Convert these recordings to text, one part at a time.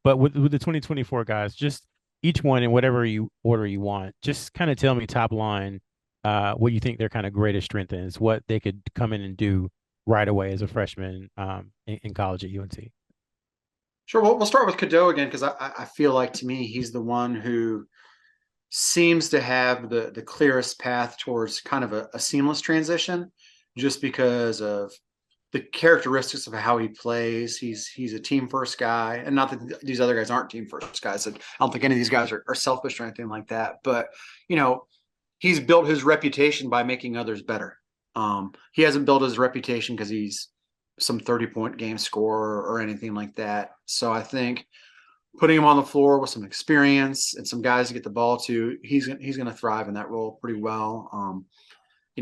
But with the 2024 guys, just each one in whatever you order you want, just kind of tell me top line what you think their kind of greatest strength is, what they could come in and do right away as a freshman in college at UNC. Sure. We'll start with Cadeau again because I feel like to me he's the one who seems to have the clearest path towards kind of a seamless transition, just because of the characteristics of how he plays. He's a team first guy, and not that these other guys aren't team first guys. I don't think any of these guys are selfish or anything like that. But you know, he's built his reputation by making others better. He hasn't built his reputation because he's some 30-point game scorer or anything like that. So I think putting him on the floor with some experience and some guys to get the ball to, he's going to thrive in that role pretty well.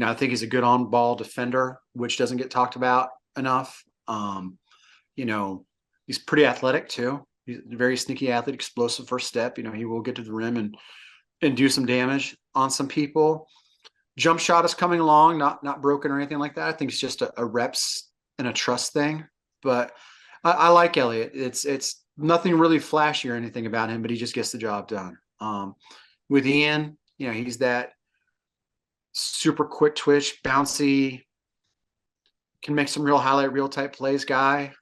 I think he's a good on ball defender, which doesn't get talked about enough. You know, he's pretty athletic too. He's a very sneaky athlete, explosive first step. He will get to the rim and do some damage on some people. Jump shot is coming along, not broken or anything like that. I think it's just a reps and a trust thing. But I like Elliott. It's nothing really flashy or anything about him, but he just gets the job done. With Ian, he's that super quick twitch, bouncy, can make some real highlight reel type plays guy.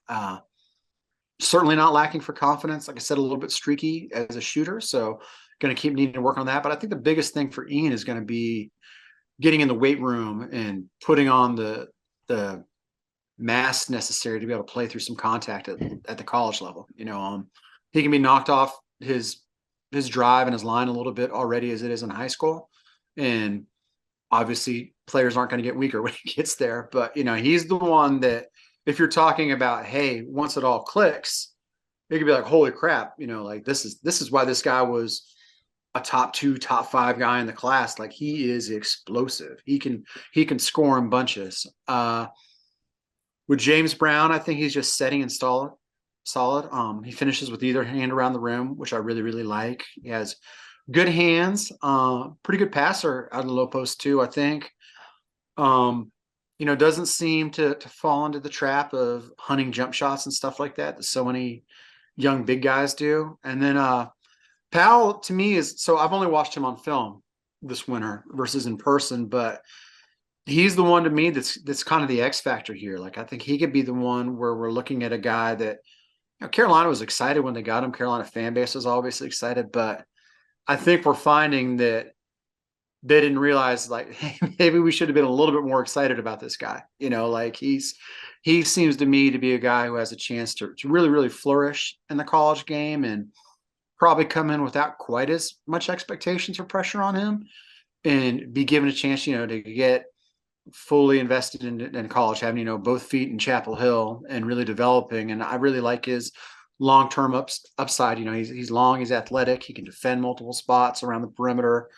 Certainly not lacking for confidence. Like I said, a little bit streaky as a shooter. So going to keep needing to work on that. But I think the biggest thing for Ian is going to be getting in the weight room and putting on the mass necessary to be able to play through some contact at the college level. He can be knocked off his drive and his line a little bit already as it is in high school. And obviously players aren't going to get weaker when he gets there, but he's the one that if you're talking about, hey, once it all clicks, it could be like, holy crap, like this is why this guy was a top 2, top 5 guy in the class. Like he is explosive. He can score in bunches. With James Brown, I think he's just setting and solid. He finishes with either hand around the rim, which I really, really like. He has good hands, pretty good passer out of the low post too, I think. Doesn't seem to fall into the trap of hunting jump shots and stuff like that so many young big guys do. And then Powell to me is, so I've only watched him on film this winter versus in person, but he's the one to me that's kind of the X factor here. Like I think he could be the one where we're looking at a guy that Carolina was excited when they got him. Carolina fan base was obviously excited, but I think we're finding that they didn't realize like, hey, maybe we should have been a little bit more excited about this guy. Like he seems to me to be a guy who has a chance to really, really flourish in the college game and probably come in without quite as much expectations or pressure on him and be given a chance, to get fully invested in college, having, both feet in Chapel Hill and really developing. And I really like his long-term upside. He's long, he's athletic, he can defend multiple spots around the perimeter.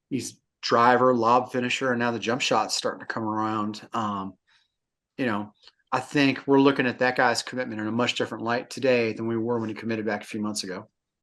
He's driver, lob finisher, and now the jump shot's starting to come around. You know, I think we're looking at that guy's commitment in a much different light today than we were when he committed back a few months ago.